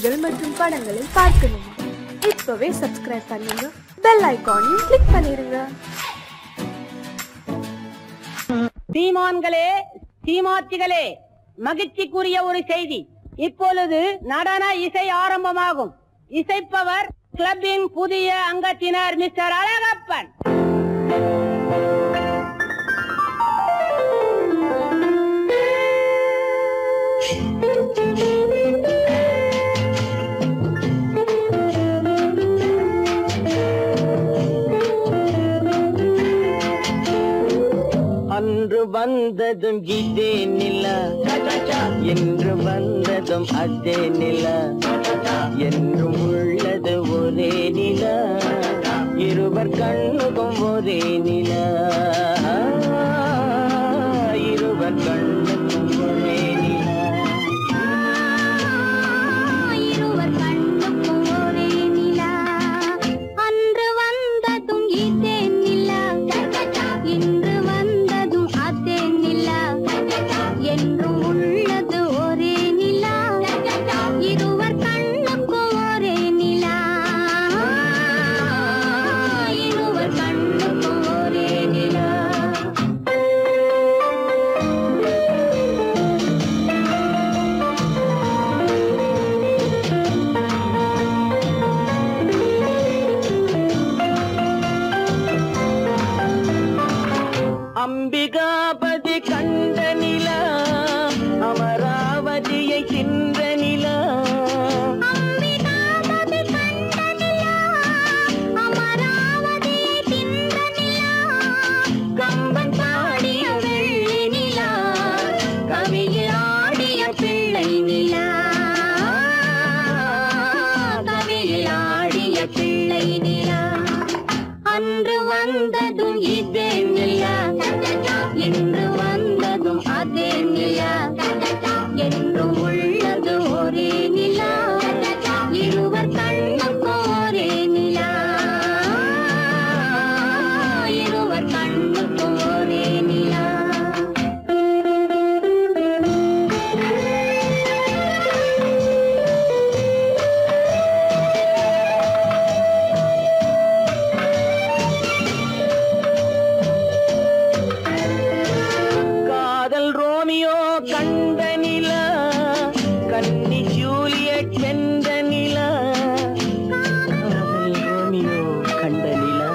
செய்திகள் மற்றும் படங்களை பார்க்கணுமா? இப்பவே சப்ஸ்கிரைப் பண்ணுங்க, பெல் ஐகானையும் கிளிக் பண்ணிருங்க. சீமான்களே, சீமாத்திகளே, மகிழ்ச்சிக்குரிய ஒரு செய்தி. இப்பொழுது நடன இசை ஆரம்பமாகும். இசைப்பவர் கிளப்பின் புதிய அங்கத்தினர் மிஸ்டர் அழகப்பன். அன்று வந்ததும் இதே நிலா, என்று வந்ததும் அதே நிலா, என்றும் உள்ளது ஒரே நிலா, இருவர் கண்ணுக்கும் ஒரே நிலா, இருவர் கண்ணுக்கும் ஒரே நிலா, இருவர் கண்ணுக்கும் ஒரே நிலா. அன்று வந்ததும் இதே நிலா, இன்று வந்ததும் அதே நிலா, என்றும் உள்ளது ஒரே நிலா, இருவர் கண்ணுக்கும் ஒரே நிலா, இருவர் கண்ணுக்கும் ஒரே நிலா. அம்பிகாபதி கண்ட நிலா, அமராவதியை தின்ற நிலா, அம்பிகாபதி கண்ட நிலா, அமராவதியை தின்ற நிலா, கம்பன் பாடிய வெள்ளி நிலா, கவியில் ஆடிய பிள்ளை நிலா, கவியில் ஆடிய பிள்ளை நிலா. அன்று வந்ததும் இதே நிலா, இன்று வந்ததும் அதே நிலா, என்றும் உள்ளது ஒரே நிலா, இருவர் கண்ணுக்கும் ஒரே நிலா, இருவர் கண்ணுக்கும் ஒரே நிலா. காதல் ரோமியோ கண்ட நிலா, கன்னி ஜூலியட் வென்ற நிலா, காதல் ரோமியோ கண்ட நிலா,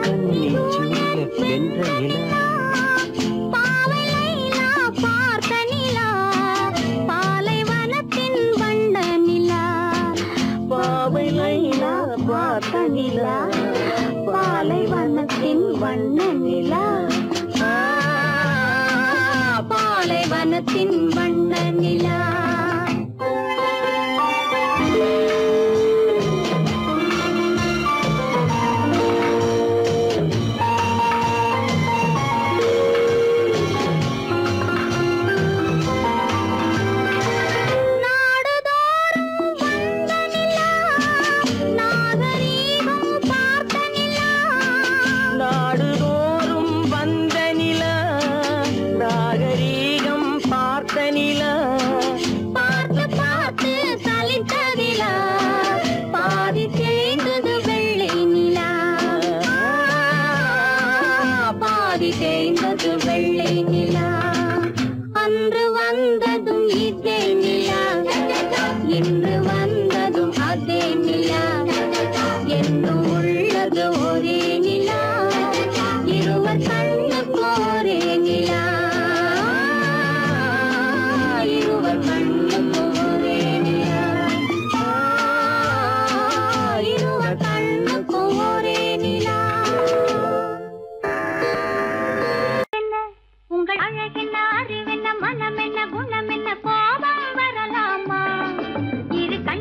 கன்னி ஜூலியட் வென்ற நிலா, பாவை லைலா பார்த்த நிலா, பாலைவனத்தின் வண்ண நிலா, பாவை லைலா பார்த்த நிலா, பாலைவனத்தின் வண்ண நிலா, பாலைவனத்தின் வண்ண நிலா. நாடுதோறும் வந்த நிலா, நாகரீகம் பார்த்த நிலா, நாடுதோறும் வந்த நிலா, நாகரீகம் பார்த்த நிலா, பார்த்து பார்த்து சலித்ததிலா, பாதி தேய்ந்தது வெள்ளை நிலா, பாதி தேய்ந்தது வெள்ளை நிலா. அன்று வந்ததும் இதே நிலா, இன்று வந்ததும் அதே நிலா, என்றும் உள்ளது ஒரே நிலா, இருவர் கண்ணுக்கு ஒரே நிலா, இருவர் கண்ணுக்கு ஒரே நிலா, இருவர் கண்ணுக்கு ஒரே நிலா. உங்கள் அழகென்ன, அறிவென்ன, மனம் என்ன, குணம் என்ன, கோபம் வரலாமா? இரு கண்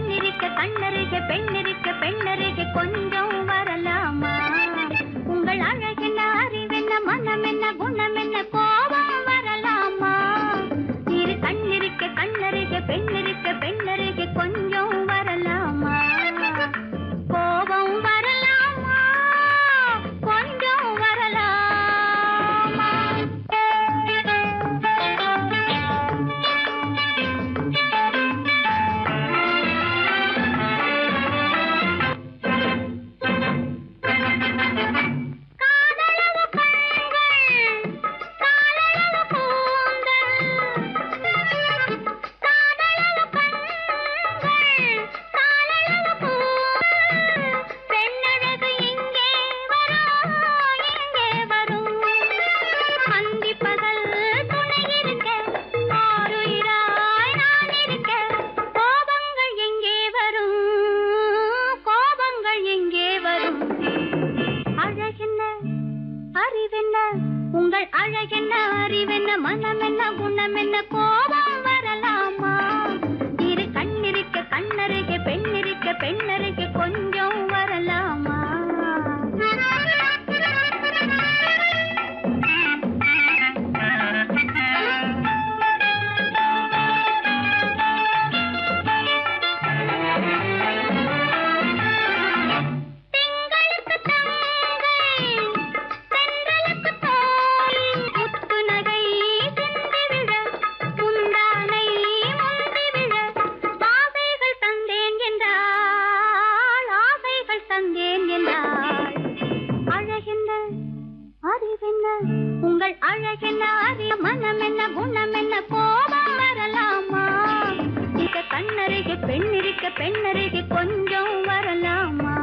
அருகே பெண் அருகே கொஞ்சம் வரலாமா?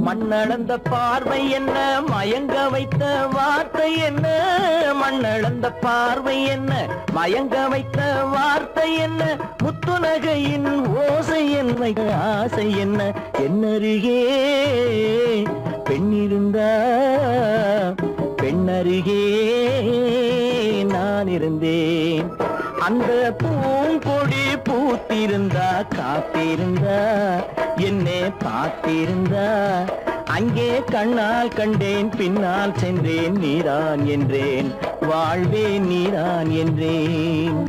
மண்ணளந்த பார்வை என்ன மயங்க வைத்த வார்த்தை என்ன? மண்ணளந்த பார்வை என்ன மயங்க வைத்த வார்த்தை என்ன? முத்துநகையின் ஓசை என்ன ஆசை என்ன? என்னருகே பெண்ணிருந்தா பெண்ணருகே நான் இருந்தேன். அந்த பூங்கொடி பூத்திருந்தா காத்திருந்தா என்னை பார்த்திருந்தா அங்கே கண்ணால் கண்டேன் பின்னால் சென்றேன் நீதான் என்றேன் வாழ்வே நீதான் என்றேன்.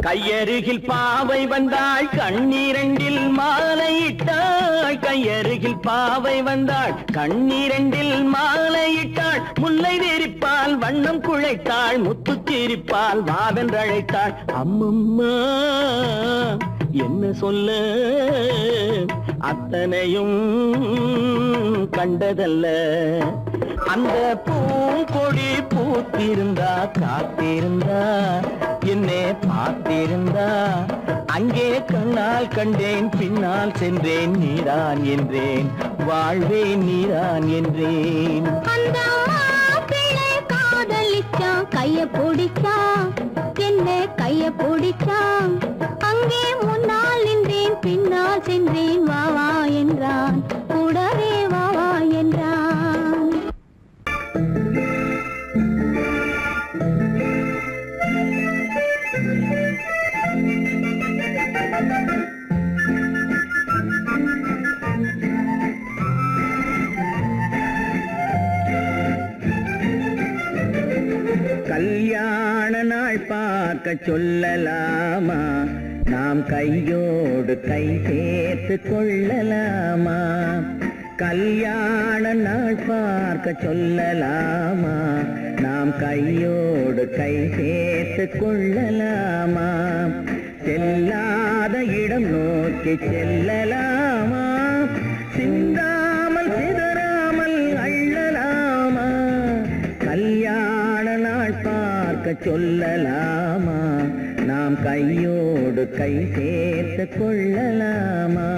கையருகில் பாவை வந்தாள் கண்ணீரண்டில் மாலையிட்டாள். கையருகில் பாவை வந்தாள் கண்ணீரண்டில் மாலையிட்டாள். முல்லை நெறிப்பால் வண்ணம் குழைத்தாள் முத்து சிரிப்பால் வாவென்றழைத்தாள். அம்மம்மா என்ன சொல்ல அத்தனையும் கண்டதல்ல. அந்த பூங்கொடி பூத்திருந்தா காத்திருந்தா என்னை பார்த்திருந்தா அங்கே கண்ணால் கண்டேன் பின்னால் சென்றேன் நீதான் என்றேன் வாழ்வே நீதான் என்றேன். அந்த மாப்பிள்ளை காதலிச்சா கைய பிடிச்சா என்ன கைய பிடிச்சா அங்கே முன்னால் நின்றேன் பின்னால் சென்றேன் வா வா என்றான் கூடவே வா வா என்றான். கல்யாண நாள் பார்க்க சொல்லலாமா, நாம் கையோடு கை சேர்த்து கொள்ளலாமா. கல்யாண நாள் பார்க்க சொல்லலாமா, நாம் கையோடு கை சேர்த்து கொள்ளலாமா. செல்லாத இடம் நோக்கி செல்லலாமா, சிந்தாமல் சிதறாமல் அள்ளலாமா. கல்யாண நாள் பார்க்க சொல்லலாமா, நாம் கையோடு கை சேர்த்து கொள்ளலாமா.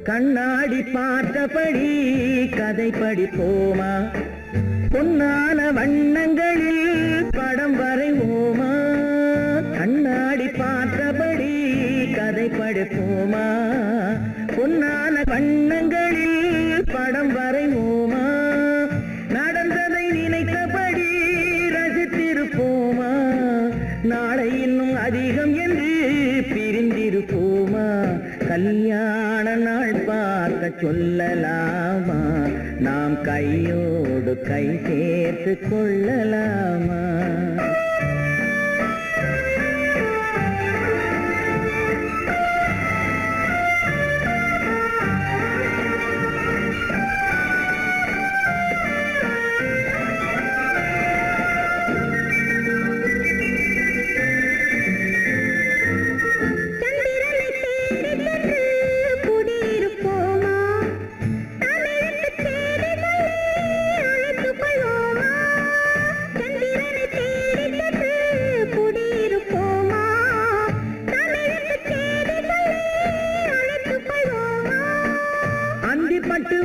கண்ணாடி பார்த்தபடி கதை படிப்போமா, பொன்னான வண்ணங்களில் படம் வரைவோமா. கண்ணாடி பார்த்தபடி கதை படிப்போமா, பொன்னான வண்ணங்களில் படம் வரைவோமா. நடந்ததை நினைத்தபடி ரசித்திருப்போமா, நாளை இன்னும் அதிகம் என்று பிரிந்திருப்போமா. கல்யாண நாள் பார்க்க சொல்லலாமா, நாம் கையோடு கை சேர்த்து கொள்ளலாமா.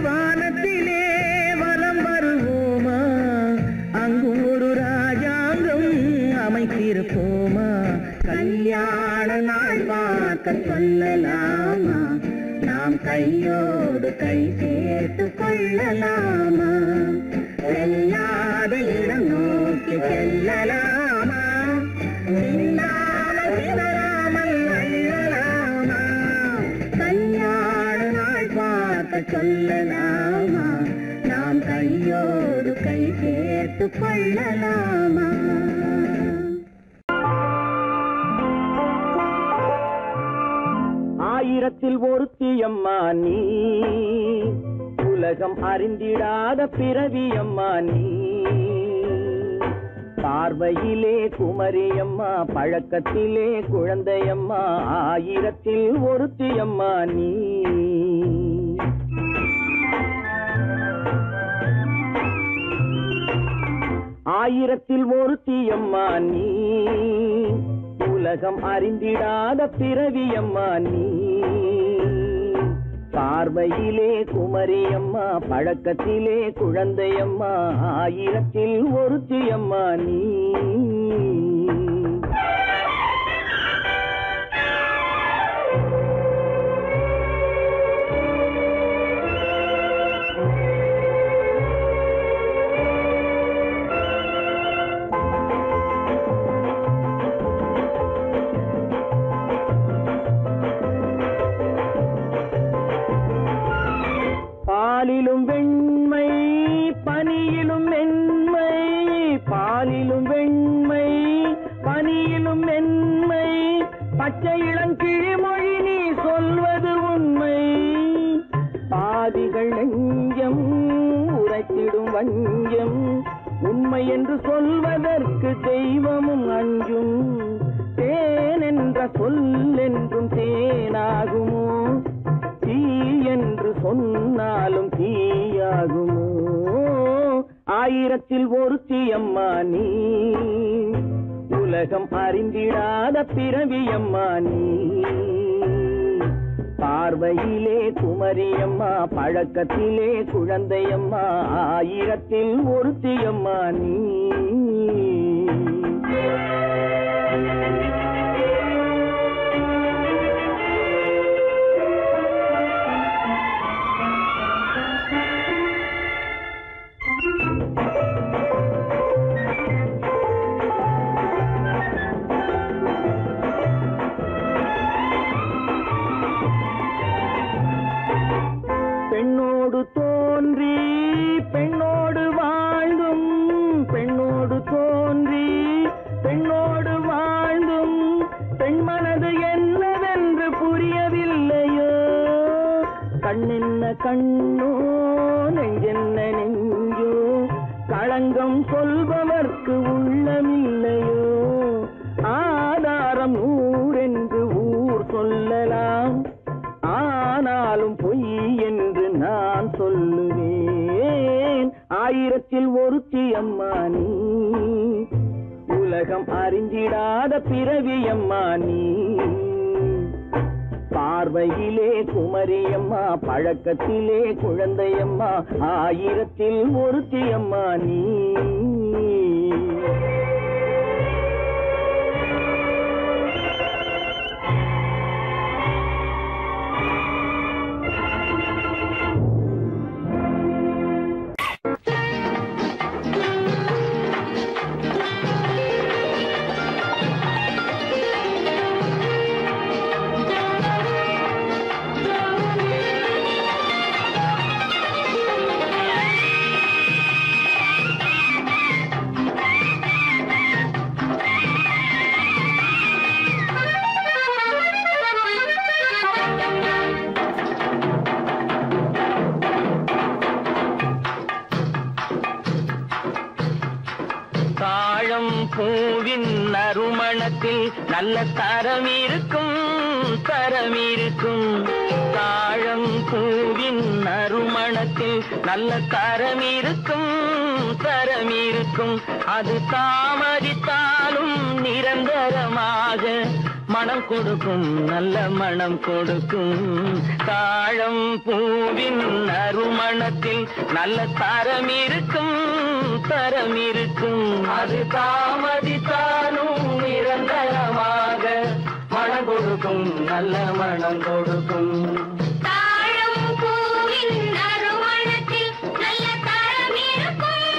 வானத்திலே வலம் வருவோமா, அங்கு ஒரு ராஜாங்கம் அமைத்திருப்போமா. கல்யாண நாள் பார்க்க சொல்லலாமா, நாம் கையோடு கை சேர்த்து கொள்ளலாமா. செல்லாத இடம் நோக்கி செல்லலாமா, சிந்தாமல் சிதறாமல் அள்ளலாமா. கல்யாண நாள் பார்க்க சொல்லலாமா, நாம் கையோடு கை சேர்த்து கொள்ளலாமா. ஆயிரத்தில் ஒருத்தியம்மா நீ, உலகம் அறிந்திடாத பிறவியம்மா நீ. பார்வையிலே குமரியம்மா, பழக்கத்திலே குழந்தையம்மா, ஆயிரத்தில் ஒருத்தியம்மா நீ. ஆயிரத்தில் ஒருத்தியம்மா நீ, உலகம் அறிந்திடாத பிறவியம்மா நீ. பார்வையிலே குமரியம்மா, பழக்கத்திலே குழந்தையம்மா, ஆயிரத்தில் ஒருத்தியம்மா நீ. உண்மை பனியிலும் மென்மை பாலிலும் வெண்மை பனியிலும் மென்மை பச்சை இளங்கிழிமொழி நீ சொல்வது உண்மை பாதிகள் நெஞ்சம் உரைத்திடும் வஞ்சம் உண்மை என்று சொல்வதற்கு தெய்வமும் அஞ்சும் தேன் என்ற சொல் என்றும் தேனாகுமோ தீ என்று சொன்னாலும் தீயாகுமோ ஆயிரத்தில் ஒருத்தி அம்மா நீ உலகம் அறிந்திடாத பிறவியம்மா நீ பார்வையிலே குமரியம்மா பழக்கத்திலே குழந்தையம்மா ஆயிரத்தில் ஒருத்தியம்மா நீ பெண்ணோடு தோன்றி பெண்ணோடு வாழ்ந்தும் பெண்ணோடு தோன்றி பெண்ணோடு வாழ்ந்தும் பெண் மனது என்னவென்று புரியவில்லையோ கண்ணென்ன கண்ணோ நெஞ்சென்ன நெஞ்சோ களங்கம் சொல்பவர்க்கு உள்ளமில்லையோ ஆதாரம் நூறென்று ஊர் சொல்லலாம் ஆனாலும் பொய் என்று நான் சொல்லுவேன் ஆயிரத்தில் ஒருத்தி அம்மா நீ உலகம் அறிந்திடாத பிறவியம்மா நீ பார்வையிலே குமரியம்மா பழக்கத்திலே குழந்தையம்மா ஆயிரத்தில் ஒருத்தி அம்மா நீ பூவின் நறுமணத்தில் நல்ல தரம் இருக்கும் தாழம் பூவின் நறுமணத்தில் நல்ல தரம் இருக்கும் அது தாமதித்தாலும் நிரந்தரமாக மனம் கொடுக்கும் நல்ல மனம் கொடுக்கும் தாழம் பூவின் நறுமணத்தில் நல்ல தரம் இருக்கும் அது தாமதித்தாலும் நிரந்தரமாக மனம் கொடுக்கும் நல்ல மனம் கொடுக்கும் தாழம் பூவின் நறுமணத்தில் நல்ல தரம் இருக்கும்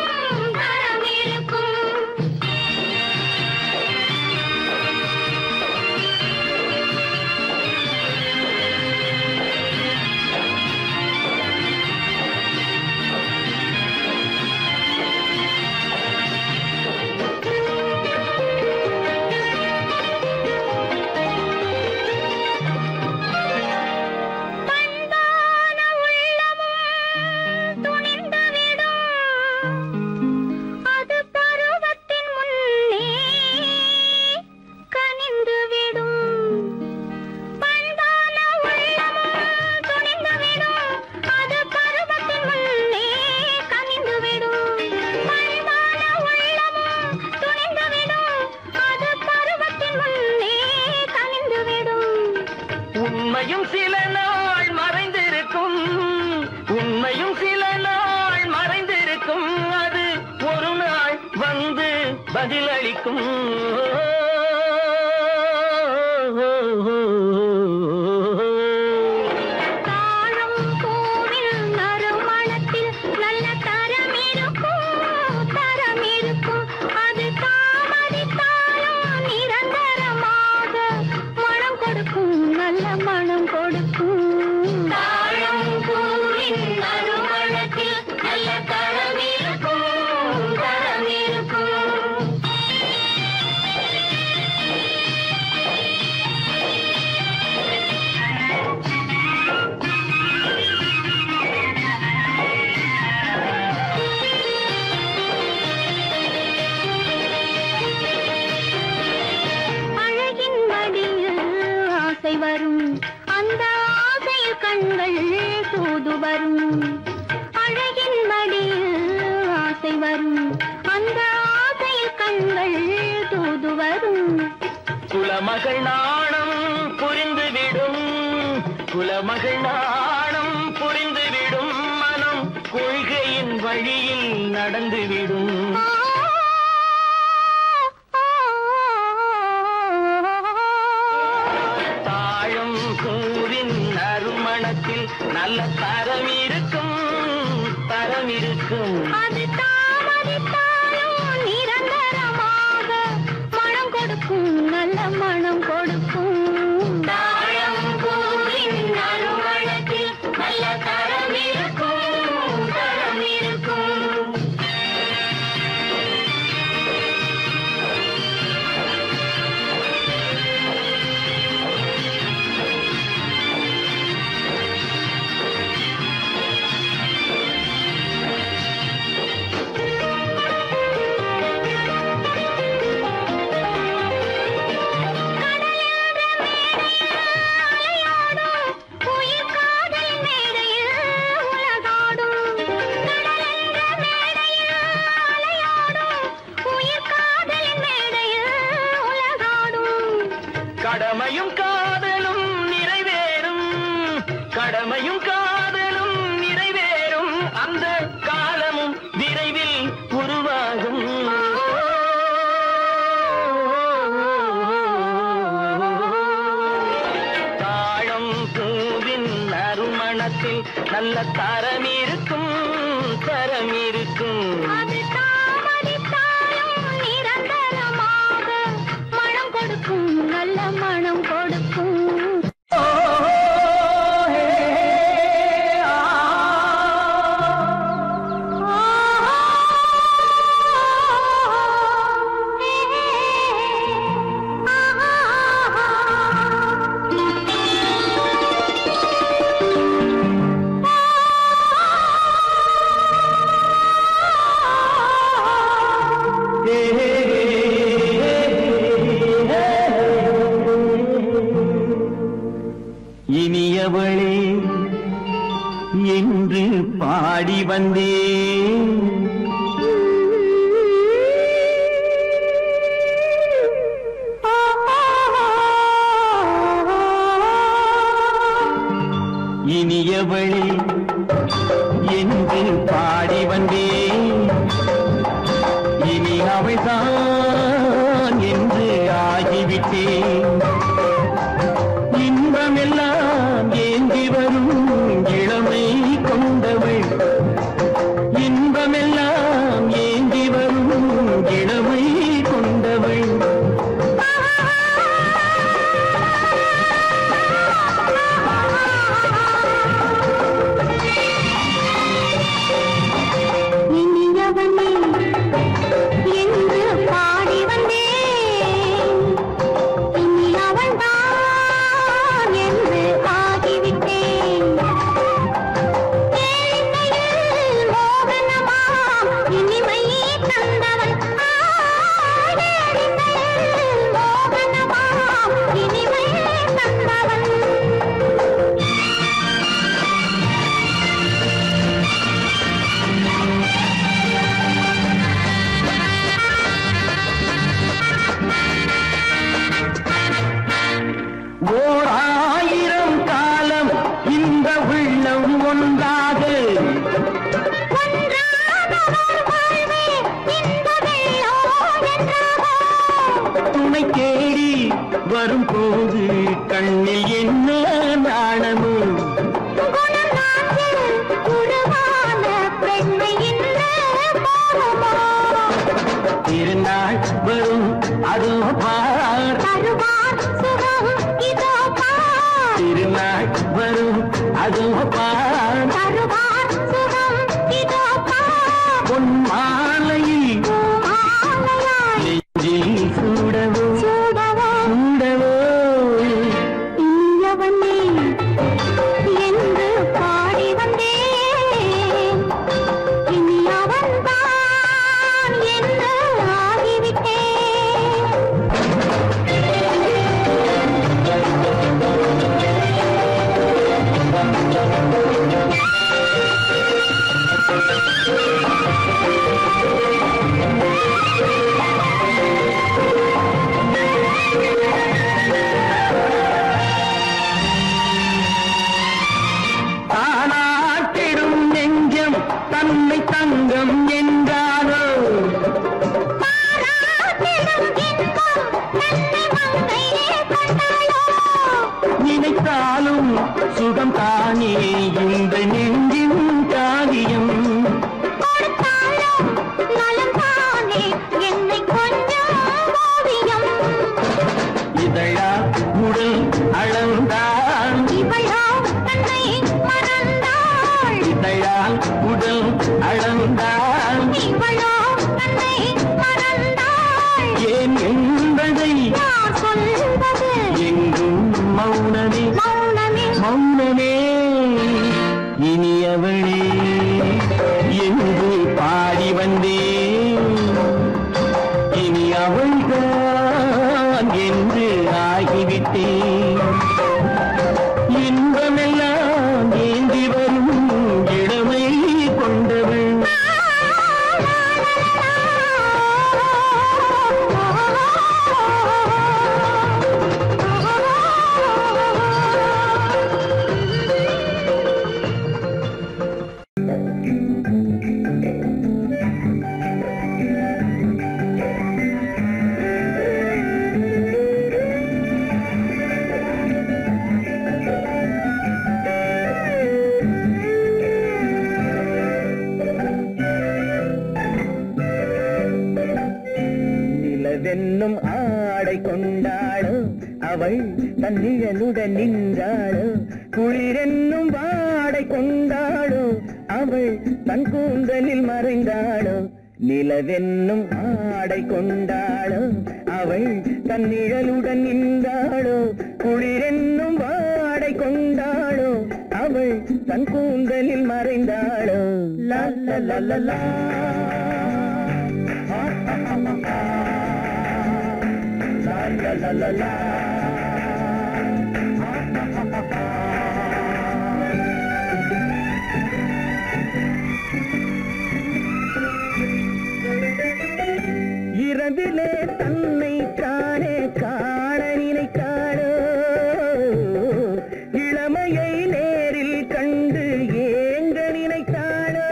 உண்மையும் சில நாள் மறைந்திருக்கும் அது ஒரு நாள் வந்து பதிலளிக்கும் மனம் கொடுக்கும் தாழம் பூவின் நறுமணத்தில் நல்ல வரும் அந்த ஆசையில் கண்கள் தூது வரும் குலமகள் நாணம் புரிந்துவிடும் குலமகள் நாணம் புரிந்துவிடும் மனம் கொள்கையின் வழியில் நடந்துவிடும் தாழம் பூவின் நறுமணத்தில் நல்ல தரம் இருக்கும் தரம் இருக்கும் அது தாமதித்தாலும் நிரந்தரமாக மனம் கொடுக்கும் நல்ல மனம் கொடுக்கும் தாழம் பூவின் நறுமணத்தில் நல்ல தரம் இருக்கும் தரம் இருக்கும் கடமையும் காதலும் நிறைவேறும் கடமையும் காதலும் நிறைவேறும் அந்த காலமும் விரைவில் உருவாகும் தாழம் பூவின் நறுமணத்தில் நல்ல தரம் இருக்கும் தரம் இருக்கும் அது தாமதித்தாலும் நிரந்தரமாக மனம் கொடுக்கும் நல்ல மனம் கொடுக்கும் இனியவளே என்று பாடி வந்தேன் இனியவளே என்று பாடி வந்தேன் இனி அவள்தான் என்று ஆகிவிட்டேன் இன்பமெல்லாம் ஏந்தி வரும் இளமை கொண்டவள் இன்பமெல்லாம் ஏந்தி வரும் இளமை கொண்டவள் இனியவனே என்று பாடி வந்தேன் இனி அவள்தான் என்று ஆகிவிட்டேன் கேளிக்கையில் மோகனமாம் இனிமை தந்தவன் கேளிக்கையில் மோகனமாம் இனிமை தந்தவன் ஓர் ஆயிரம் காலம் இந்த உள்ளம் ஒன்றாக துணை தேடி வரும்போது கண்ணில் என்ன நாணமும் திருநாள் வரும் அதோ பார் திருநாள் வரும் அதோ பார் பொன் மாலையில் நெஞ்சில் சூடவோ சூடவோ என்று பாடி வந்தேன் இனி அவன்தான் என்று ஆகிவிட்டேன் தங்கம் என்றாரோ நினைத்தாலும் சுகம் தானே இந்த நெஞ்சின் காரியம் இதழா உடல் அளந்தாள் இதழால் உடல் அளந்தாள் ஏன் என்பதை எங்கும் மௌனமே மௌனமே இனியவளே என்று பாடி வந்தேன் இனி அவள்தான் என்று ஆகிவிட்டேன் இன்பமெல்லாம் ஏந்தி வரும் இளமை கொண்டவள் நிலவென்னும் ஆடை கொண்டாளோ அவள் தன்னிழலுடன் நின்றாளோ குளிரென்னும் வாடை கொண்டாளோ அவள் தன் கூந்தலில் மறைந்தாளோ நிலவென்னும் ஆடை கொண்டாளோ அவள் தன்னிழலுடன் நின்றாளோ குளிரென்னும் வாடை கொண்டாளோ அவள் தன் கூந்தலில் மறைந்தாளோ லா லா லா லா லா la la la இரவிலே தன்னை காணே காண நினைத்தாளோ இளமையை நேரில் கண்டு ஏங்க நினைத்தாளோ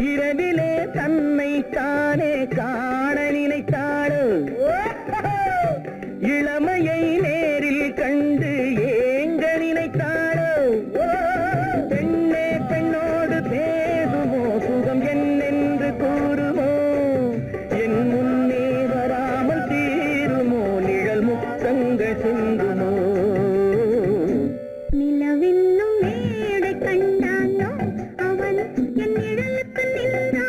இரவிலே தன்னை காணே காண நினைத்தாளோ இளமையை நேரில் கண்டு ஏங்க நினைத்தாளோ பெண்ணே பெண்ணோடு பேசுமோ சுகம் என்னென்று கூறுமோ என் முன்னே வராமல் தீருமோ நிழல் முத்தங்கள் சிந்துமோ நிலவென்னும் மேடை கண்டானோ அவன் என் நிழலுக்கு நின்றான்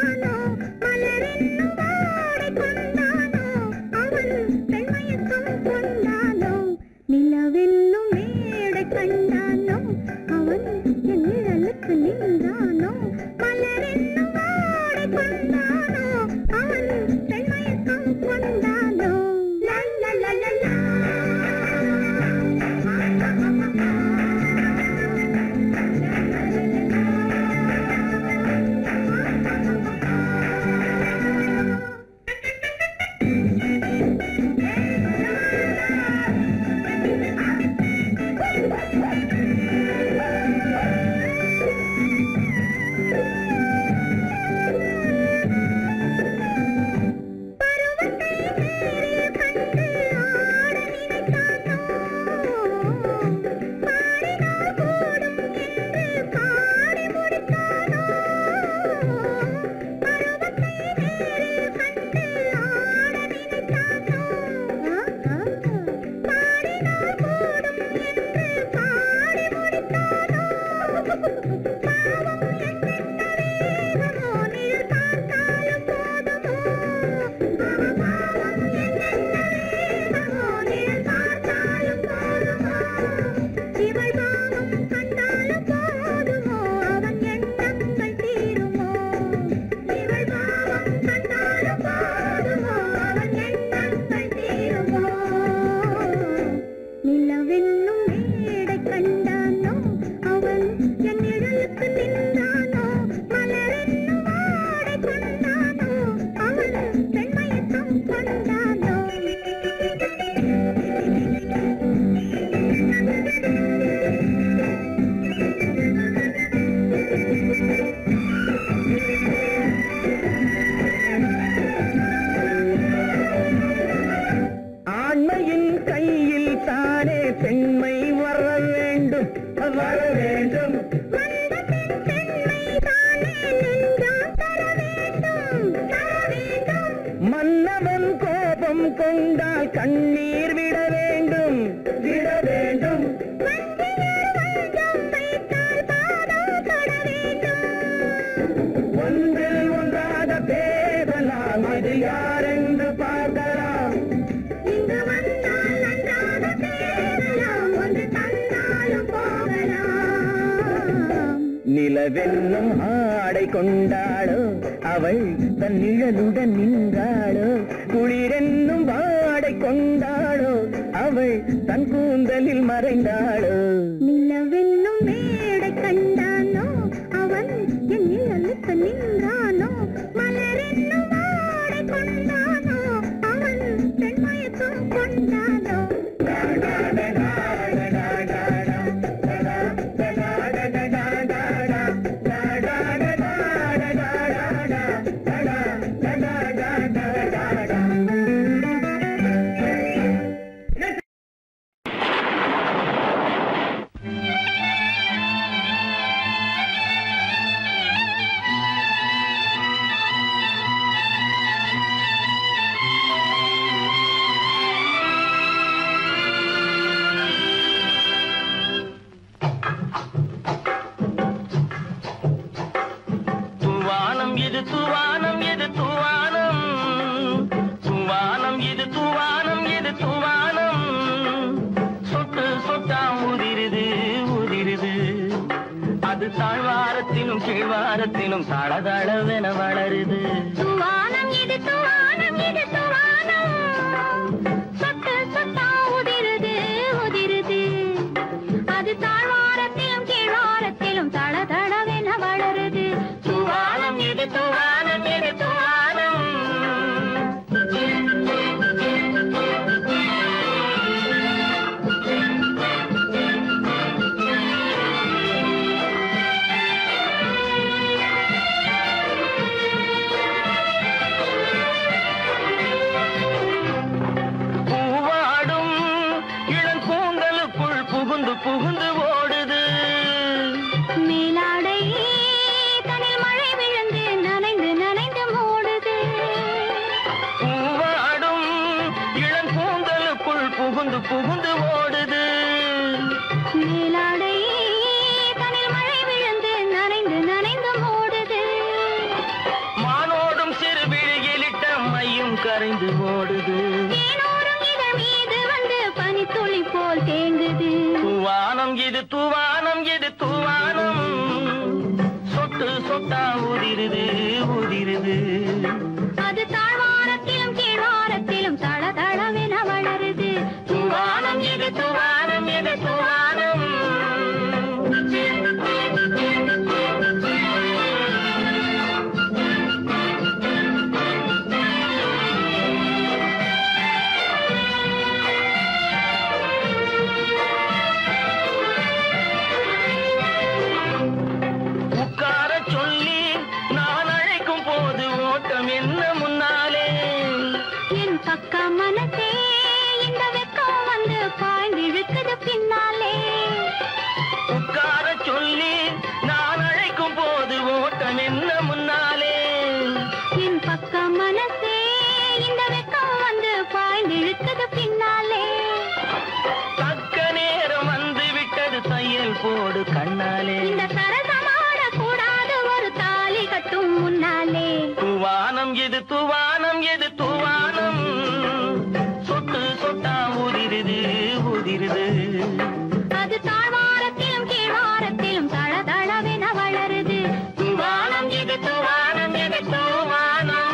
கொண்டால் கண்ணீர் விட வேண்டும் விட வேண்டும். ஒன்றில் ஒன்றாக பேசலாம், அது யாரென்று பார்க்கலாம். இங்கு வந்தால் நன்றாக பேசலாம், ஒன்று தந்தாலும் போகலாம். நிலவென்னும் ஆடை கொண்டாளோ அவள் தன் நிழலுடன் நின்றாளோ, குளிரென்னும் வாடை கொண்டாளோ அவள் தன் கூந்தலில் மறைந்தாளோ. நிலவென்னும் மேடை கண்டானோ அவன் என் நிழலுக்கு நின்றானோ, மலரென்னும் வாடை கொண்டானோ அவன் பெண்மயக்கம் கொண்டானோ. தாழ்வாரத்திலும் கீழ்வாரத்திலும் தளதளவென வளருது. துவானம் இது துவானம் இது துவானம், சொட்டு சொட்டா உதிருது உதிருது. அது தாழ்வாரத்திலும் கீழ்வாரத்திலும் தளதளவென வளருது. துவானம் இது துவானம் இது துவானம். புகுந்து ஓடுது மேலாடை தனில் மழை விழுந்து நனைந்து நனைந்து மூடுது. பூவாடும் இளம் கூந்தலுக்குள் புகுந்து புகுந்து ஓடுது. மேலாடை தனில் மழை விழுந்து நனைந்து நனைந்து மூடுது. மானோடும் சிறு விழியிலிட்ட மையும் கரைந்து ஓடுது. தேனோரும் இதழ் மீது வந்து பனித்துளி போல் தேங்குது. தூவானம் இது தூவானம் இது தூவானம், சொட்டு சொட்டா உதிருது உதிருது. அது தாழ்வாரத்திலும் கீழ்வாரத்திலும் தளதளவென வளருது. தூவானம் இது தூவானம் இது தூவானம். என்ன முன்னாலே என் பக்க மனசே இந்த வெக்கம் வந்து பாய்ந்திழுக்குது பின்னாலே. உட்கார சொல்லி நான் அழைக்கும் போது ஓட்டம் என்ன முன்னாலே. என் பக்க மனசே இந்த வெக்கம் வந்து பாய்ந்திழுக்குது பின்னாலே. தக்க நேரம் வந்து விட்டது தையல் போடு கண்ணாலே. இந்த சரசமாட கூடாது ஒரு தாலி கட்டும் முன்னாலே. தூவானம் எது தூவானம் எது தூவானம், சொட்டு சொட்டா உதிருது உதிருது. அது தாழ்வாரத்திலும் கீழ்வாரத்திலும் தளதளவென வளருது. தூவானம் எது தூவானம் எது தூவானம்.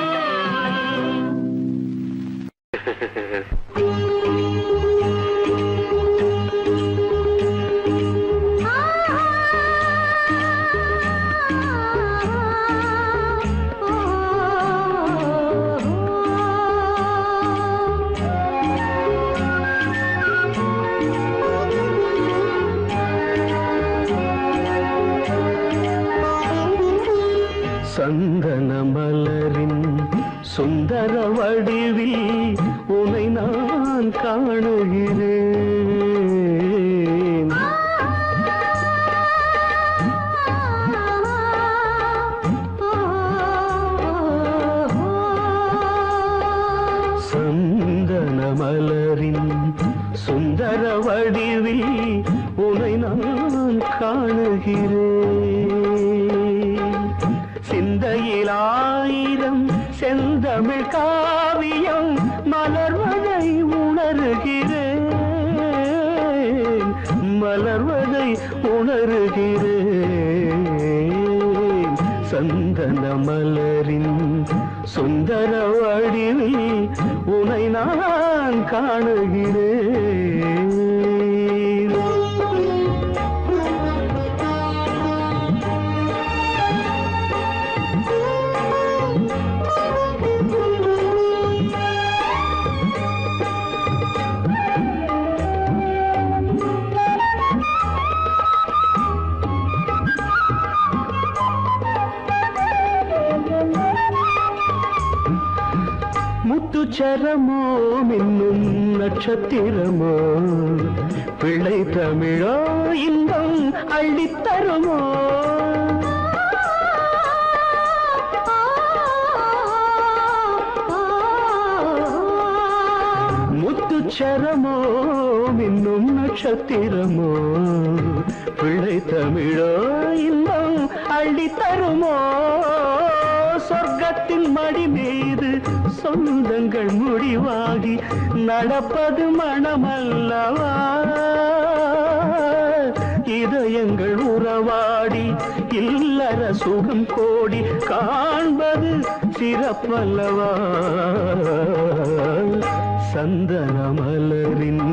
சந்தன மலரின் சுந்தர வடிவில் உனை நான் காணுகிறேன். சந்தன சந்தன மலரின் சுந்தர வடிவில் உனை நான் காணுகிறேன். முத்துச்சரமோ மின்னும் நட்சத்திரமோ பிள்ளை தமிழோ இன்பம் அள்ளித்தருமோ. முத்துச்சரமோ மின்னும் நட்சத்திரமோ பிள்ளை தமிழோ இன்பம் அள்ளித்தருமோ. சொர்க்கத்தின் மடி மீது சொந்தங்கள் முடிவாகி நடப்பது மனமல்லவா. இதயங்கள் உறவாடி இல்லற சுகம் கோடி காண்பது சிறப்பல்லவா. சந்தன மலரின்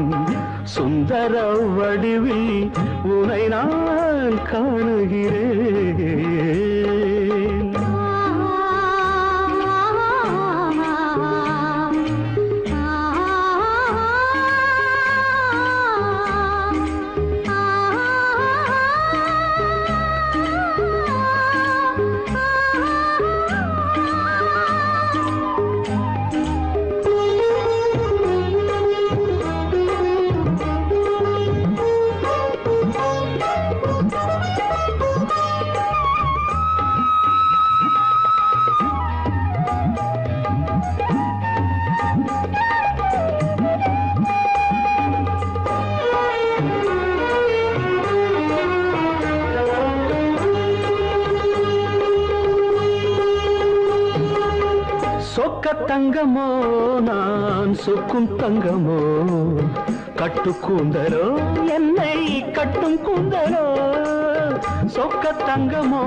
சுந்தர வடிவில் உனை நான் காணுகிறேன். சொக்க தங்கமோ நான் சொக்கும் தங்கமோ கட்டு கூந்தலோ என்னை கட்டும் கூந்தலோ. சொக்க தங்கமோ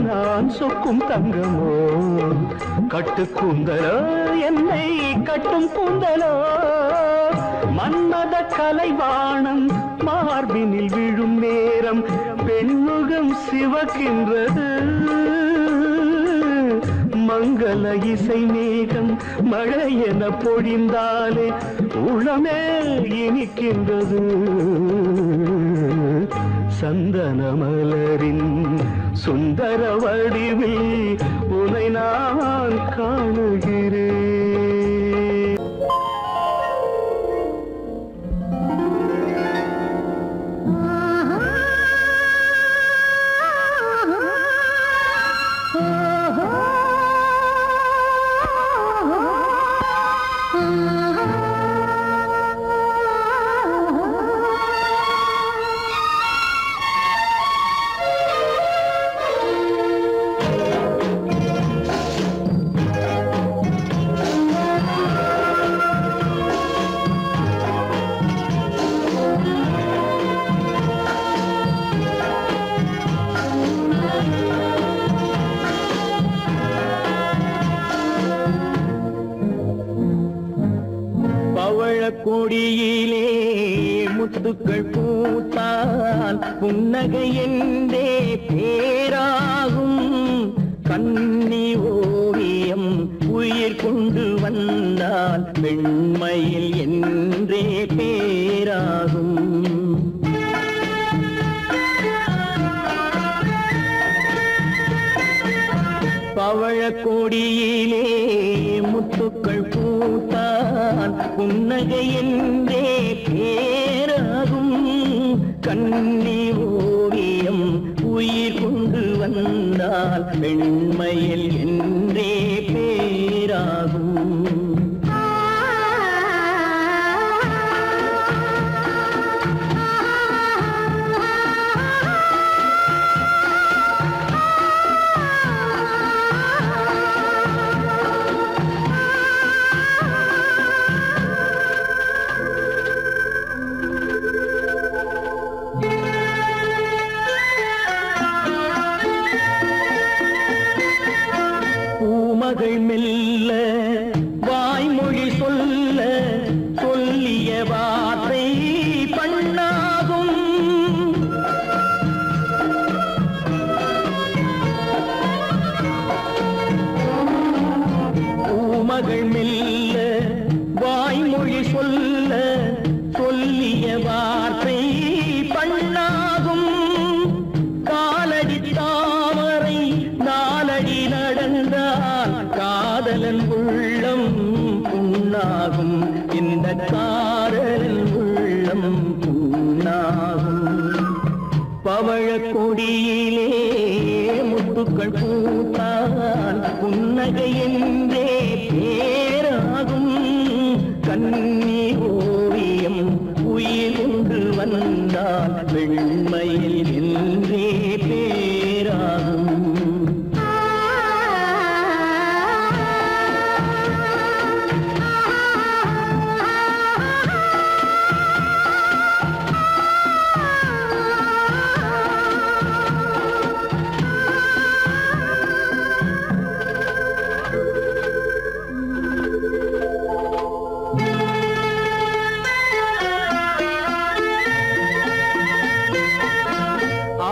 நான் சொக்கும் தங்கமோ கட்டு கூந்தலோ என்னை கட்டும் கூந்தலோ. மன்மத கலைவாணம் மார்பினில் விழும் நேரம் பெண்முகம் சிவக்கின்றது. மங்கள இசை மேகம் மழை என பொழிந்தாலே உளமே இனிக்கின்றது. சந்தன மலரின் சுந்தர வடிவில் உனை நான் காணுகிறேன். கொடியிலே முத்துக்கள் பூத்தால் புன்னகை என்றே பேராகும். கண்ணி ஓவியம் உயிர் கொண்டு வந்தால் வெண்மையில் என்றே பேராகும். பவழக்கொடியிலே முத்துக்கள் பூத்தால் புன்னகை என்றே பேராகும். கண்ணி ஓவியம் உயிர் கொண்டு வந்தால் வெண்மையில் என்றே பேராகும். பூமகள் மெல்ல வாய்மொழி சொல்ல சொல்லிய வார்த்தை பண்ணாகும். பூமகள் மெல்ல வாய்மொழி சொல்ல சொல்லிய வார்த்தை பண்ணாகும். காலடி தாமரை நாலடி நடந்தால் காதலன் உள்ளம் புண்ணாகும். இந்த காதலன் உள்ளம் புண்ணாகும். பவழ கொடியிலே முத்துக்கள் பூத்தால் புன்னகை என்றே பேராகும். கண்ணி ஓவியம் உயிர் கொண்டு வந்தால் வெண்மையில் என்றே பேராகும்.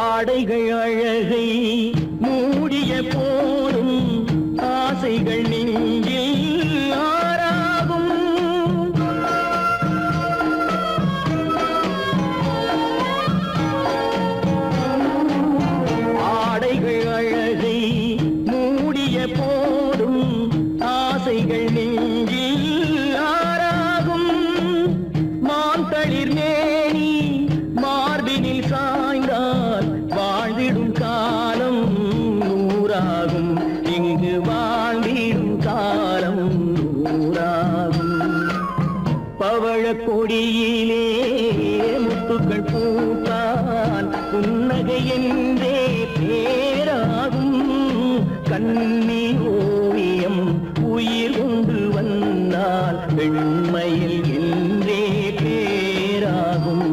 ஆடைகள் அழகை மூடிய போதும் ஆசைகள் நெஞ்சில் ஆறாகும். ஆடைகள் அழகை மூடிய போதும் ஆசைகள் நெஞ்சில் ஆறாகும். மாந்தளிர் மேனி மார்பினில் சாய்ந்தால் வாழ்ந்திடும் காலம் நூறாகும். இங்கு வாழ்ந்திடும் காலம் நூறாகும். பவழ கொடியிலே முத்துக்கள் பூத்தால் புன்னகை என்றே பேராகும். கண்ணி ஓவியம் உயிர் கொண்டு வந்தால் வெண்மையில் என்றே பேராகும்.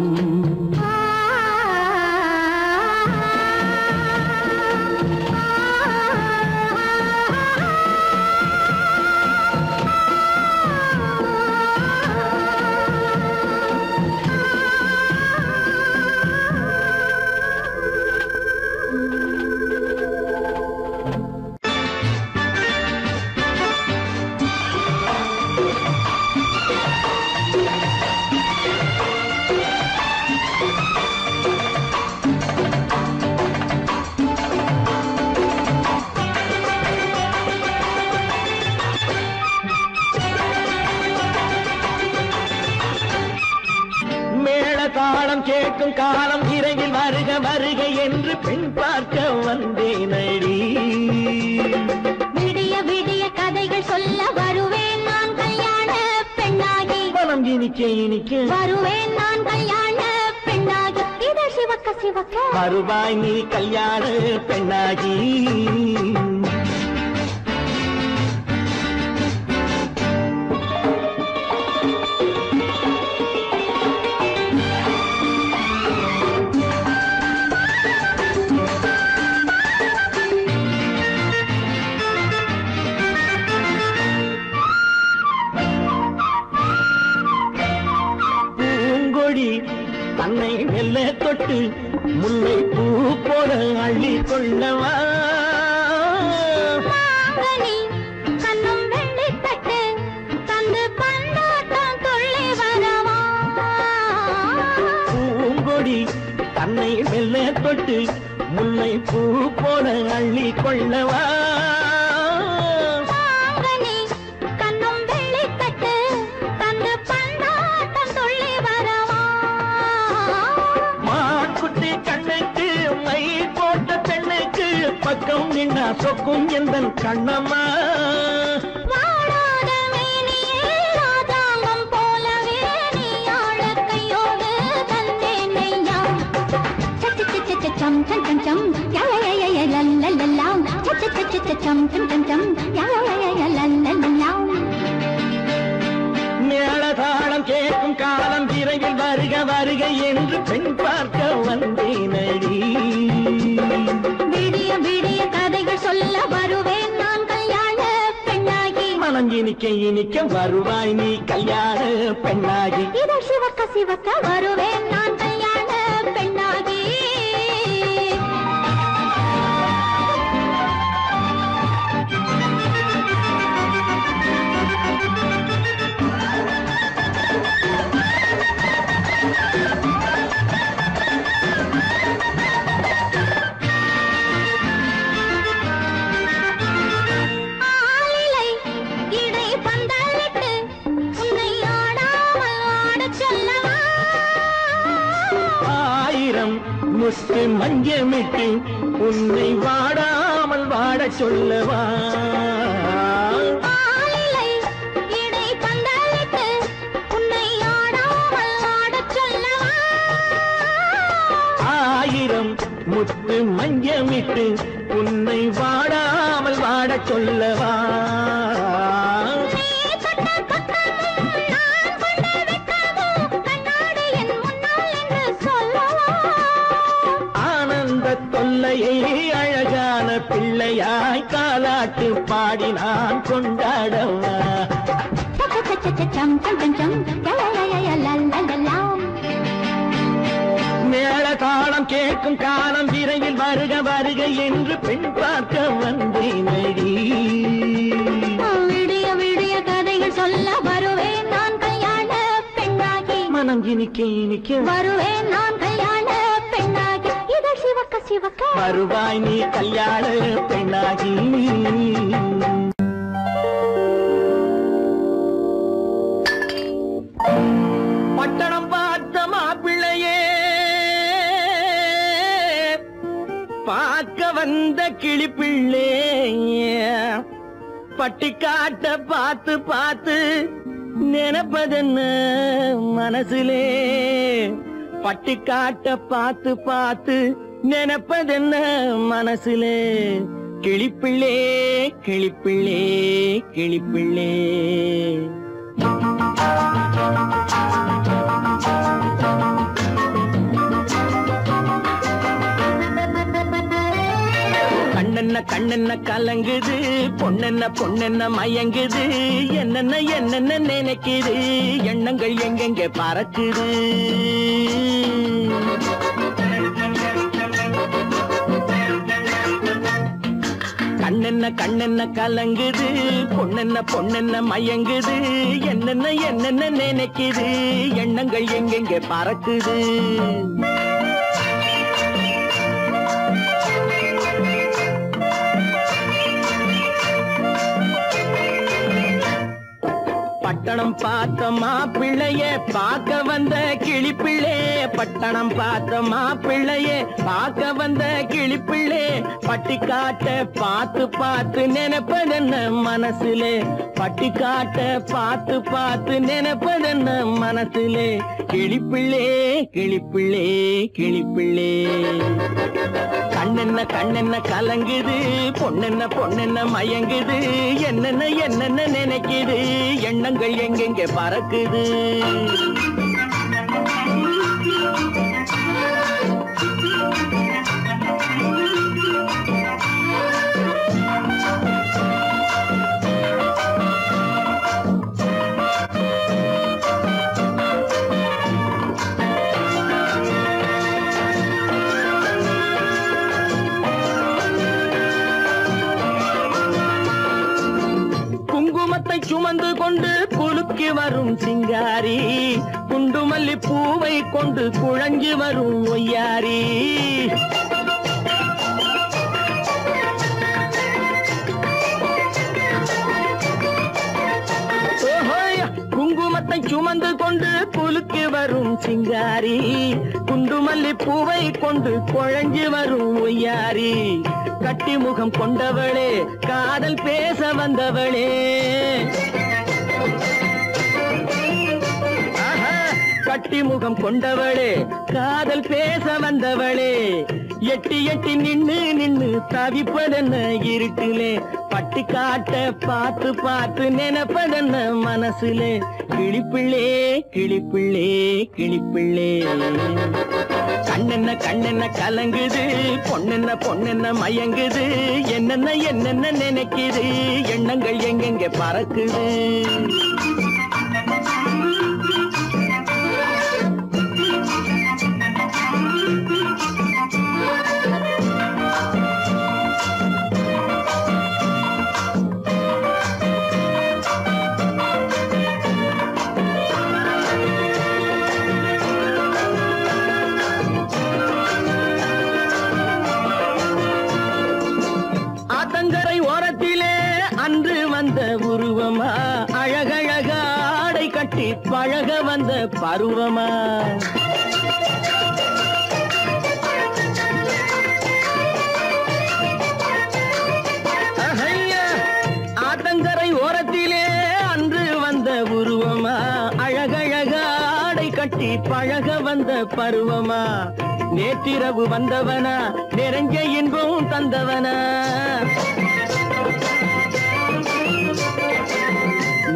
தாளம் கேட்கும் காலம் இறையில் வருக வருக என்று பெண் பார்க்க வந்தேனடி. விடிய விடிய கதைகள் சொல்ல வருவேன் நான் கல்யாண பெண்ணாகி. மனம் இனிக்க இனிக்க வருவேன் நான் கல்யாண பெண்ணாகி. இதை சிவக்க சிவக்க வருவாய் நீ கல்யாண பெண்ணாகி. தன்னை மெல்ல தொட்டு முல்லை பூ போல அள்ளி கொள்ளவா. கண்ணும் வெள்ளி தட்டு தந்து பந்தாட்டம் துள்ளி வரவா. பூங்கொடி தன்னை மெல்ல தொட்டு முல்லை பூ போல அள்ளி கொள்ளவா. கண்ணும் வெள்ளி தட்டு தந்து பந்தாட்டம் துள்ளி வரவா. மாக்குட்டி கண்ணுக்கு மை போட்ட பெண்ணுக்கு பக்கம் நின்னா சொக்கும் எந்தன் கண்ணம்மா. வாழாத மேனியே ராஜாங்கம் போலவே நீ ஆழ கையோடு தந்தேன் ஐயா. சச்ச சச்ச சம் சம் சம் சம் யா யா யா யா லல்லல்லா. சச்ச சச்ச சம் சம் சம் சம் யா யா யா யா லல்லல்லா. மேளதாளம் கேட்கும் காலம் விரைவில் வருக வருக என்று பெண் பார்க்க வந்தேனடி. விடிய விடிய கதைகள் சொல்ல வருவேன் நான் கல்யாண இனிக்க இனிக்க வருவாய் நீ கல்யாண பெண்ணாகி. இதழ் சிவக்க சிவக்க வருவேன் நான் கல்யாண பெண்ணாகி. முத்து மஞ்சமிட்டு உன்னை வாடாமல் வாட சொல்லவா. ஆயிரம் முத்து மஞ்சமிட்டு உன்னை வாடாமல் வாட சொல்லவா. தொல்லையை அழகான பிள்ளையாய் காலாட்டு பாடி நான் கொண்டாடவா. மேள காலம் கேட்கும் காலம் விரைவில் வருக வருக என்று பெண் பார்க்க வந்தேனடி. விடிய விடிய கதைகள் சொல்ல வருவேன் நான் கல்யாண பெண்ணாகி. மனம் இனிக்க இனிக்க வருவேன் நான் கல்யாண பெண்ணாகி. இதழ் சிவக்க சிவக்க வருவாய் நீ கல்யாண பெண்ணாகி. பட்டணம் பார்த்த மாப்பிள்ளையே பார்க்க வந்த கிளிப்பிள்ளே பட்டிக்காட்ட பார்த்து பார்த்து நினைப்பதென்ன மனசுலே. பட்டிக்காட்ட பார்த்து பார்த்து நினைப்பதென்ன மனசுலே. கிளிப்பிள்ளே கிளிப்பிள்ளே கிளிப்பிள்ளே. கண்ணென்ன கண்ணென்ன கலங்குது பொண்ணென்ன பொண்ணென்ன மயங்குது. என்னென்ன என்னென்ன நினைக்குது எண்ணங்கள் எங்கெங்க பறக்குது. கண்ணென்ன கண்ணென்ன கலங்குது பொண்ணென்ன பொண்ணென்ன மயங்குது. என்னென்ன என்னென்ன நினைக்குது எண்ணங்கள் எங்கெங்க பறக்குது. பட்டணம் பார்த்த மாப்பிள்ளைய பார்க்க வந்த கிளிப்பிள்ளே. பட்டணம் பார்த்த மாப்பிள்ளைய பார்க்க வந்த கிளிப்பிள்ளே. பட்டிக்காட்ட பார்த்து பார்த்து நினைப்பதென்ன மனசுலே. பட்டிக்காட்ட பார்த்து பார்த்து நினைப்பதென்ன மனசுலே. கிளிப்பிள்ளே கிளிப்பிள்ளே கிளிப்பிள்ளே. கண்ணென்ன கண்ணென்ன கலங்குது பொண்ணென்ன பொண்ணென்ன மயங்குது. என்னென்ன என்னென்ன நினைக்குது எண்ணங்கள் எங்கெங்க பறக்குது. குங்குமத்தை சுமந்து கொண்டு குலுக்கி வரும் சிங்காரி. குண்டுமல்லி பூவை கொண்டு குழஞ்சி வரும் ஒய்யாரி. குங்குமத்தை சுமந்து கொண்டு குலுக்கி வரும் சிங்காரி. குண்டுமல்லி பூவை கொண்டு குழஞ்சி வரும் ஒய்யாரி. கட்டி முகம் கொண்டவளே காதல் பேச வந்தவளே. கட்டி முகம் கொண்டவளே காதல் பேச வந்தவளே. எட்டி எட்டி நின்னு நின்னு தவிப்பதென்ன இருட்டிலே. பட்டிக்காட்ட பார்த்து பார்த்து நினைப்பதென்ன மனசுலே. கிளிப்பிள்ளே கிளிப்பிள்ளே கிளிப்பிள்ளே. கண்ணென்ன கண்ணென்ன கலங்குது, பொண்ணென்ன பொண்ணென்ன மயங்குது, என்னென்ன என்னென்ன நினைக்குது, எண்ணங்கள் எங்கெங்க பறக்குது. ஆத்தங்கரை ஓரத்திலே அன்று வந்த உருவமா, அழகழக ஆடை கட்டி பழக வந்த பருவமா. ஆத்தங்கரை ஓரத்திலே அன்று வந்த உருவமா, அழகழக ஆடை கட்டி பழக வந்த பருவமா. நேற்றிரவு வந்தவனா, நெருங்க இன்பம் தந்தவனா.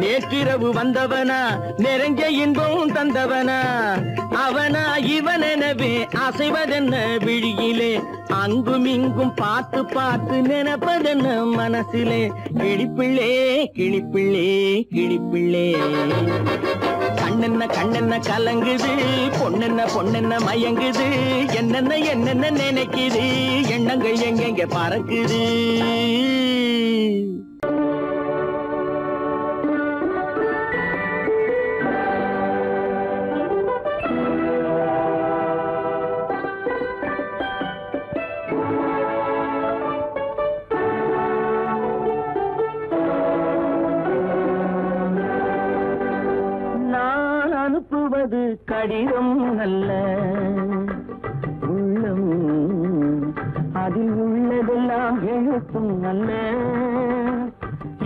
நேற்றிரவு வந்தவனா, நெருங்க இன்பம் தந்தவனா. அவனா இவனெனவே அசைவதென்ன விழியிலே, அங்கும் இங்கும் பார்த்து பார்த்து நினைப்பதென்ன மனசிலே. கிளிப்பிள்ளே கிளிப்பிள்ளே கிளிப்பிள்ளே. கண்ணென்ன கண்ணென்ன கலங்குது, பொண்ணென்ன பொண்ணென்ன மயங்குது, என்னென்ன என்னென்ன நினைக்குது, எண்ணங்கள் எங்கெங்க பறக்குது. அனுப்புவது கடிதம் அல்ல, உள்ளம் அதில் உள்ளதெல்லாம் எழுத்தும் அல்ல.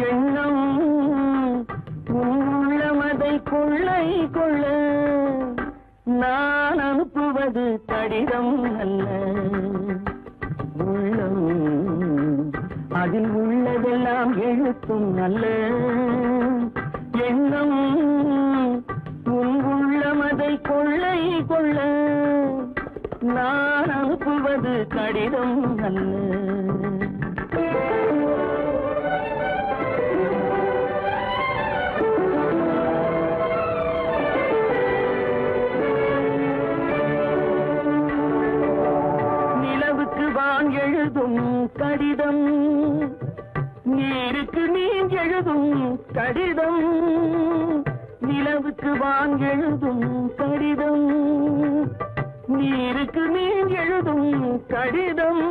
எண்ணம் உள்ளமதை கொள்ளை கொள்ள. நான் அனுப்புவது கடிதம் அல்ல, உள்ளம் அதில் உள்ளதெல்லாம் எழுத்தும் அல்ல. எண்ணம் உள்ளமதை கொள்ளை கொள்ள. நான் அனுப்புவது கடிதம் அல்ல. நிலவுக்கு வான் எழுதும் கடிதம், நீருக்கு நீர் எழுதும் கடிதம். நிலவுக்கு வான் எழுதும் கடிதம், நீருக்கு நீர் எழுதும் கடிதம்.